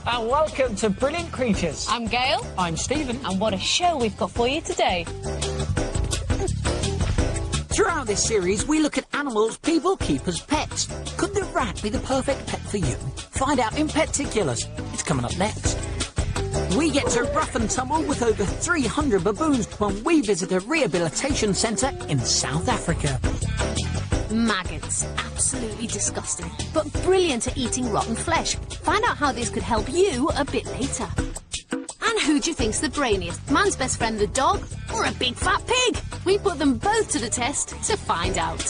And welcome to Brilliant Creatures. I'm Gail. I'm Stephen. And what a show we've got for you today. Throughout this series, we look at animals people keep as pets. Could the rat be the perfect pet for you? Find out in Pet-ticulars. It's coming up next. We get to rough and tumble with over 300 baboons when we visit a rehabilitation centre in South Africa. Maggots. Absolutely disgusting, but brilliant at eating rotten flesh. Find out how this could help you a bit later. And who do you think's the brainiest? Man's best friend, the dog, or a big fat pig? We put them both to the test to find out.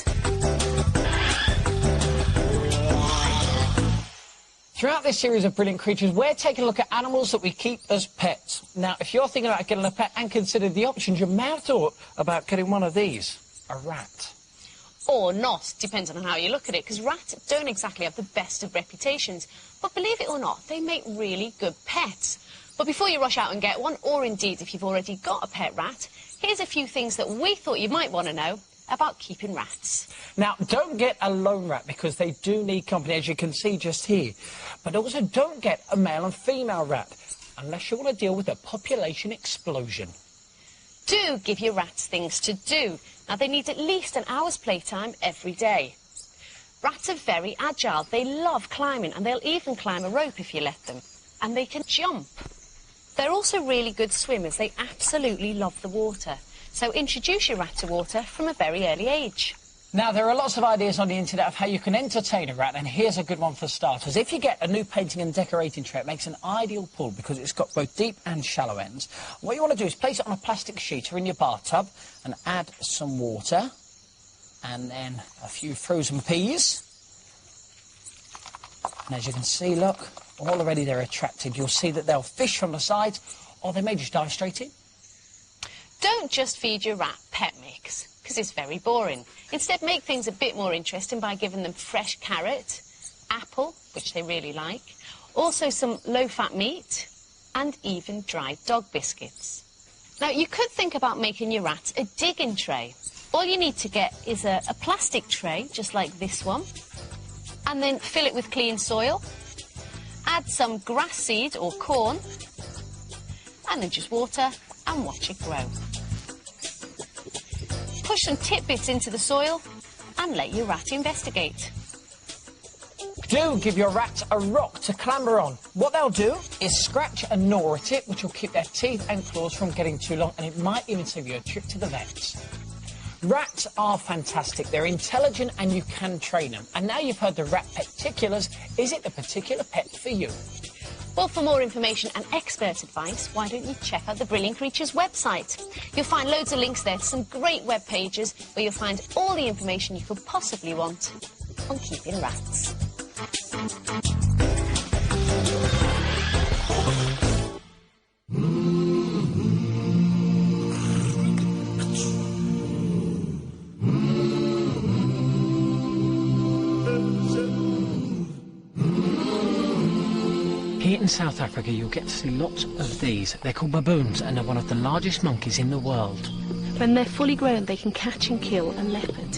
Throughout this series of Brilliant Creatures, we're taking a look at animals that we keep as pets. Now, if you're thinking about getting a pet and consider the options, you may have thought about getting one of these, a rat. Or not, depends on how you look at it, because rats don't exactly have the best of reputations. But believe it or not, they make really good pets. But before you rush out and get one, or indeed if you've already got a pet rat, here's a few things that we thought you might want to know about keeping rats. Now, don't get a lone rat because they do need company, as you can see just here. But also don't get a male and female rat unless you want to deal with a population explosion. Do give your rats things to do. Now, they need at least an hour's playtime every day. Rats are very agile. They love climbing, and they'll even climb a rope if you let them. And they can jump. They're also really good swimmers. They absolutely love the water. So introduce your rat to water from a very early age. Now, there are lots of ideas on the internet of how you can entertain a rat, and here's a good one for starters. If you get a new painting and decorating tray, it makes an ideal pool because it's got both deep and shallow ends. What you want to do is place it on a plastic sheet or in your bathtub and add some water and then a few frozen peas. And as you can see, look, already they're attracted. You'll see that they'll fish from the sides or they may just dive straight in. Don't just feed your rat pet mix, because it's very boring. Instead, make things a bit more interesting by giving them fresh carrot, apple, which they really like, also some low-fat meat, and even dried dog biscuits. Now, you could think about making your rat a digging tray. All you need to get is a plastic tray, just like this one, and then fill it with clean soil, add some grass seed or corn, and then just water and watch it grow. Push some tidbits into the soil and let your rat investigate. Do give your rat a rock to clamber on. What they'll do is scratch and gnaw at it, which will keep their teeth and claws from getting too long, and it might even save you a trip to the vets. Rats are fantastic. They're intelligent and you can train them. And now you've heard the rat Pet-ticulars, is it the particular pet for you? Well, for more information and expert advice, why don't you check out the Brilliant Creatures website? You'll find loads of links there to some great web pages where you'll find all the information you could possibly want on keeping rats. Here in South Africa, you'll get to see lots of these. They're called baboons, and they're one of the largest monkeys in the world. When they're fully grown, they can catch and kill a leopard.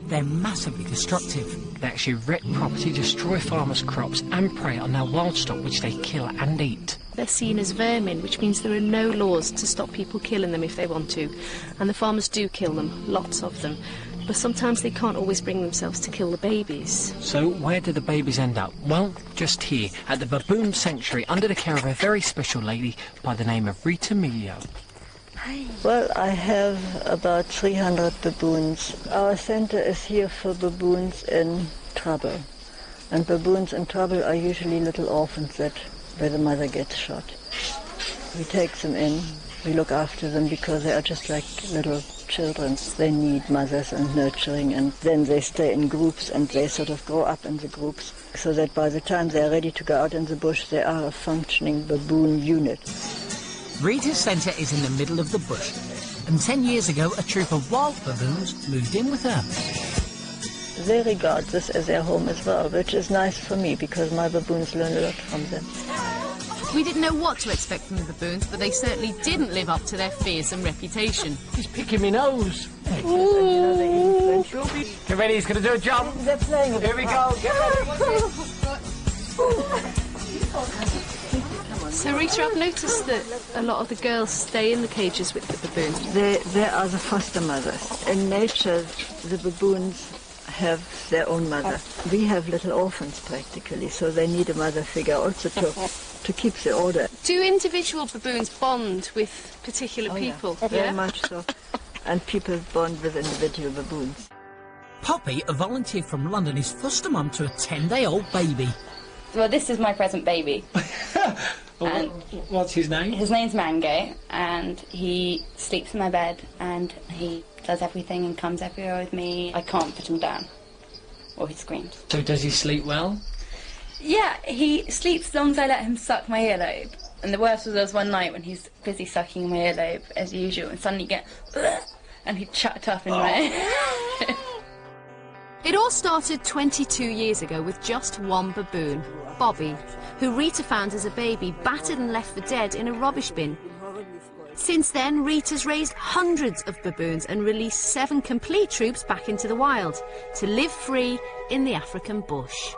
They're massively destructive. They actually wreck property, destroy farmers' crops, and prey on their wild stock, which they kill and eat. They're seen as vermin, which means there are no laws to stop people killing them if they want to. And the farmers do kill them, lots of them. But sometimes they can't always bring themselves to kill the babies. So where do the babies end up? Well, just here, at the Baboon Sanctuary, under the care of a very special lady by the name of Rita Milio. Hi. Well, I have about 300 baboons. Our center is here for baboons in trouble. And baboons in trouble are usually little orphans where the mother gets shot. We take them in, we look after them because they are just like little children. They need mothers and nurturing, and then they stay in groups and they sort of grow up in the groups so that by the time they are ready to go out in the bush, they are a functioning baboon unit. Rita's centre is in the middle of the bush, and 10 years ago a troop of wild baboons moved in with her. They regard this as their home as well, which is nice for me because my baboons learn a lot from them. We didn't know what to expect from the baboons, but they certainly didn't live up to their fearsome reputation. He's picking me nose. Get ready, he's going to do a jump. They're playing. Here we go, get ready. So, Rita, I've noticed that a lot of the girls stay in the cages with the baboons. They are the foster mothers. In nature, the baboons have their own mother. We have little orphans practically, so they need a mother figure also to keep the order. Do individual baboons bond with particular people? Yeah. Very much so. And people bond with individual baboons. Poppy, a volunteer from London, is foster mum to a 10-day-old baby. Well, this is my present baby. And what's his name? His name's Mango, and he sleeps in my bed, and he does everything and comes everywhere with me. I can't put him down, or he screams. So does he sleep well? Yeah, he sleeps as long as I let him suck my earlobe. And the worst was there was one night when he's busy sucking my earlobe, as usual, and suddenly get, and he chucked up in my It all started 22 years ago with just one baboon, Bobby, who Rita found as a baby, battered and left for dead in a rubbish bin. Since then, Rita's raised hundreds of baboons and released 7 complete troops back into the wild to live free in the African bush.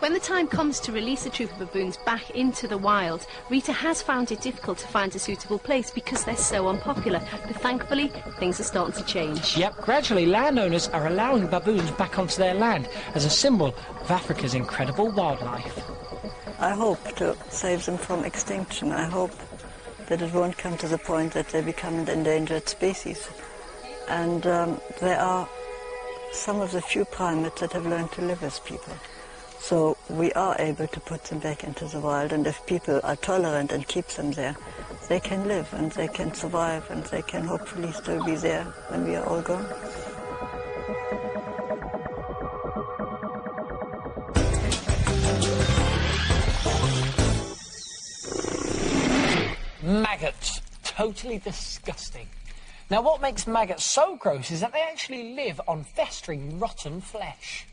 When the time comes to release a troop of baboons back into the wild, Rita has found it difficult to find a suitable place because they're so unpopular. But thankfully, things are starting to change. Yep, gradually landowners are allowing baboons back onto their land as a symbol of Africa's incredible wildlife. I hope to save them from extinction. I hope that it won't come to the point that they become an endangered species. And there are some of the few primates that have learned to live as people. So we are able to put them back into the wild, and if people are tolerant and keep them there, they can live and they can survive and they can hopefully still be there when we are all gone. Maggots. Totally disgusting. Now, what makes maggots so gross is that they actually live on festering, rotten flesh.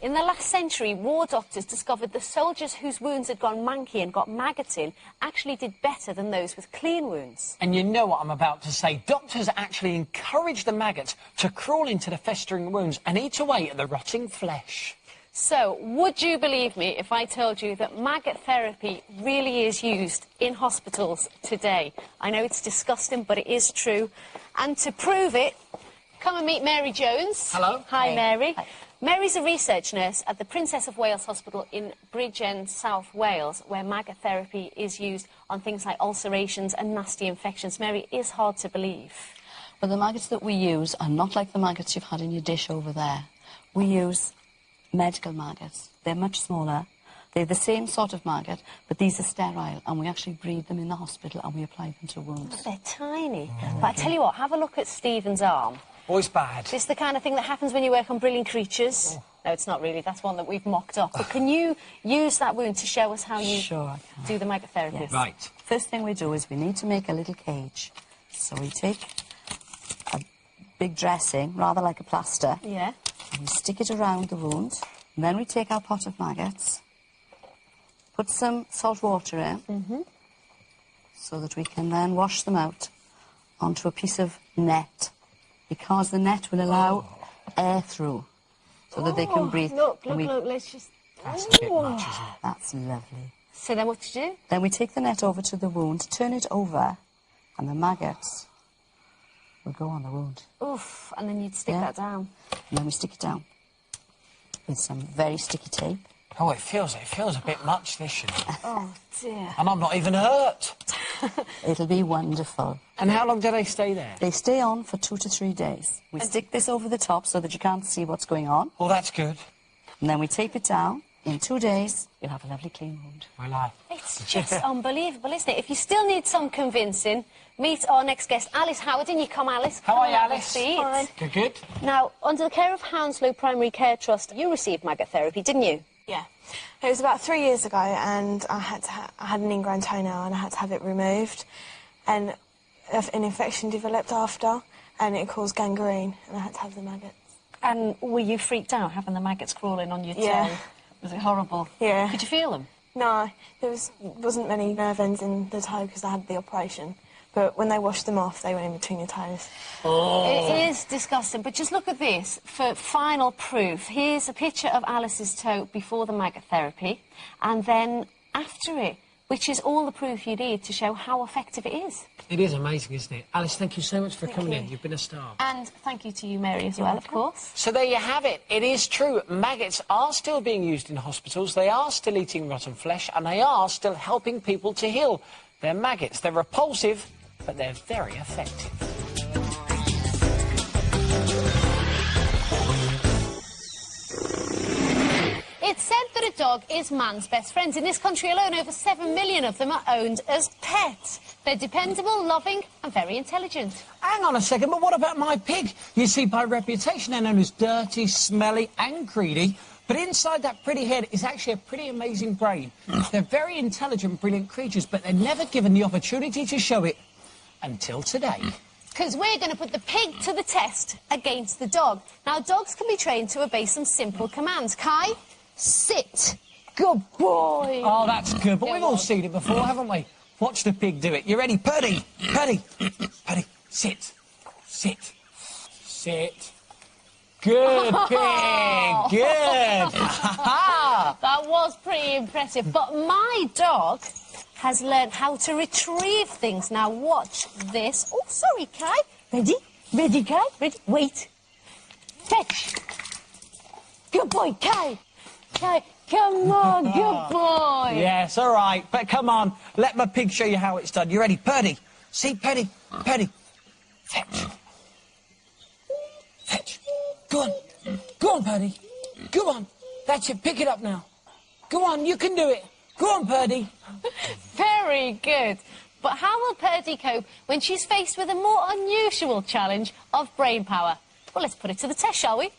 In the last century, war doctors discovered the soldiers whose wounds had gone manky and got maggots in actually did better than those with clean wounds. And you know what I'm about to say. Doctors actually encourage the maggots to crawl into the festering wounds and eat away at the rotting flesh. So, would you believe me if I told you that maggot therapy really is used in hospitals today? I know it's disgusting, but it is true. And to prove it, come and meet Mary Jones. Hello. Hi, Mary. Hi. Mary's a research nurse at the Princess of Wales Hospital in Bridgend, South Wales, where maggot therapy is used on things like ulcerations and nasty infections. Mary, it is hard to believe. Well, the maggots that we use are not like the maggots you've had in your dish over there. We use medical maggots. They're much smaller. They're the same sort of maggot, but these are sterile, and we actually breed them in the hospital and we apply them to wounds. They're tiny. But I tell you what, have a look at Stephen's arm. Always bad. Is this the kind of thing that happens when you work on Brilliant Creatures? No, it's not really. That's one that we've mocked up. But can you use that wound to show us how you Sure, I can. do the maggot therapy? Yes. Right. First thing we do is we need to make a little cage. So we take a big dressing, rather like a plaster, Yeah. and we stick it around the wound. And then we take our pot of maggots, put some salt water in, so that we can then wash them out onto a piece of net, because the net will allow air through, so that they can breathe. Look, And we- let's just... That's a bit much, isn't it? That's lovely. So then what do you do? Then we take the net over to the wound, turn it over, and the maggots will go on the wound. Oof, and then you'd stick Yeah. that down. And then we stick it down with some very sticky tape. Oh, it feels a bit much, this, you know. Oh, dear. And I'm not even hurt. It'll be wonderful. And how long do they stay there? They stay on for 2 to 3 days. We stick this over the top so that you can't see what's going on. Oh, that's good. And then we tape it down. In 2 days, you'll have a lovely clean wound. Well, It's just unbelievable, isn't it? If you still need some convincing, meet our next guest, Alice Howardin. You come, Alice. How Come are you, and have a Alice? seat. Fine. Good. Now, under the care of Hounslow Primary Care Trust, you received maggot therapy, didn't you? Yeah. It was about 3 years ago, and I had an ingrown toenail, and I had to have it removed. And an infection developed after, and it caused gangrene, and I had to have the maggots. And were you freaked out having the maggots crawling on your toe? Yeah. Was it horrible? Yeah. Could you feel them? No, there wasn't many nerve ends in the toe because I had the operation. But when they washed them off, they went in between your toes. It is disgusting, but just look at this for final proof. Here's a picture of Alice's toe before the maggot therapy, and then after it. which is all the proof you need to show how effective it is. It is amazing, isn't it? Alice, thank you so much for coming in. You've been a star. And thank you to you, Mary, as well, of course. So there you have it. It is true. Maggots are still being used in hospitals. They are still eating rotten flesh, and they are still helping people to heal. They're maggots. They're repulsive, but they're very effective. It's said that a dog is man's best friend. In this country alone, over 7 million of them are owned as pets. They're dependable, loving and very intelligent. Hang on a second, but what about my pig? You see, by reputation, they're known as dirty, smelly and greedy. But inside that pretty head is actually a pretty amazing brain. They're very intelligent, brilliant creatures, but they're never given the opportunity to show it until today. Because we're going to put the pig to the test against the dog. Now, dogs can be trained to obey some simple commands. Kai, sit. Good boy. Oh, that's good, but we've all seen it before, haven't we? Watch the pig do it. You ready? Purdy, Purdy, Purdy, sit, sit, sit. Good pig, good. That was pretty impressive. But my dog has learned how to retrieve things. Now, watch this. Oh, sorry, Kai. Ready? Ready, Kai? Ready? Wait. Fetch. Good boy, Kai. Kai, come on, good boy. Yes, all right, but come on. Let my pig show you how it's done. You ready? Purdy. See, Purdy, Purdy. Fetch. Fetch. Go on. Go on, Purdy. Go on. That's it. Pick it up now. Go on, you can do it. Go on, Purdy. Very good. But how will Purdy cope when she's faced with a more unusual challenge of brain power? Well, let's put it to the test, shall we?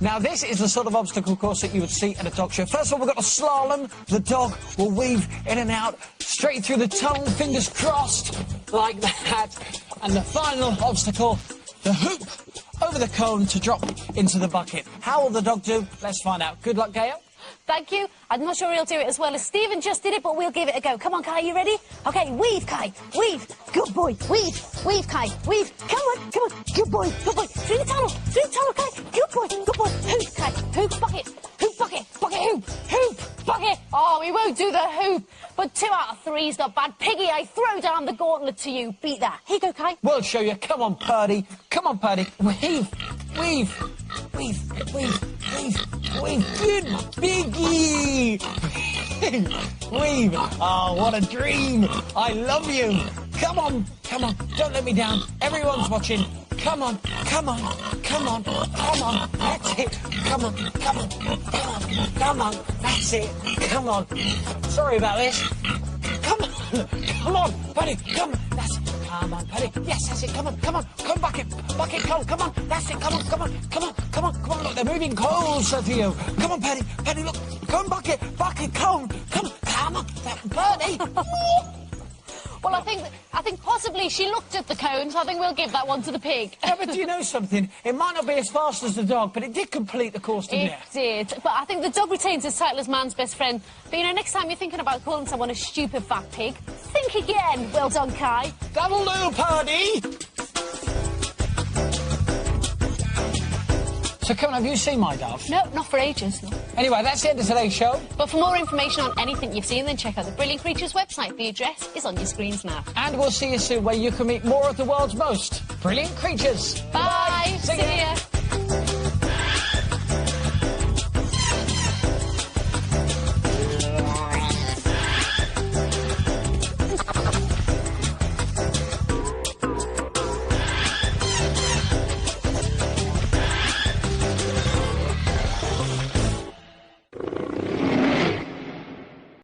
Now, this is the sort of obstacle course that you would see at a dog show. First of all, we've got a slalom. The dog will weave in and out, straight through the tongue, fingers crossed, like that. And the final obstacle, the hoop over the cone to drop into the bucket. How will the dog do? Let's find out. Good luck, Gail. Thank you. I'm not sure he'll do it as well as Stephen just did it, but we'll give it a go. Come on, Kai, you ready? OK, weave, Kai, weave. Good boy, weave, weave, Kai, weave. Come on, come on. Good boy, through the tunnel, Kai. Good boy, hoop, Kai, hoop, bucket, bucket, hoop, bucket. Oh, we won't do the hoop. But 2 out of 3 is not bad. Piggy, I throw down the gauntlet to you. Beat that. Here you go, Kai. We'll show you. Come on, Purdy. Come on, Purdy. Weave, weave, weave, weave, weave, weave. Good piggy. Weave. Oh, what a dream. I love you. Come on, come on. Don't let me down. Everyone's watching. Come on, come on, come on, come on. That's it. Come on, come on, come on, come on. That's it. Come on. Sorry about this. Come on, come on, Purdy, come on. That's it. Come on, Purdy. Yes, that's it. Come on, come on. Come bucket, cone. Come on. That's it. Come on, come on, come on, come on, come on. Look, they're moving closer to you. Come on, Purdy. Purdy, look. Cone, bucket, cone. Come on, come on. Purdy. Well, I think possibly she looked at the cone, so I think we'll give that one to the pig. Yeah, but do you know something? It might not be as fast as the dog, but it did complete the course, didn't it? It did. But I think the dog retains its title as man's best friend. But, you know, next time you're thinking about calling someone a stupid fat pig, think again. Well done, Kai. That'll do, Purdy. So, come on, have you seen my dove? No, not for ages. No. Anyway, that's the end of today's show. But for more information on anything you've seen, then check out the Brilliant Creatures website. The address is on your screens now. And we'll see you soon, where you can meet more of the world's most brilliant creatures. Bye. See ya.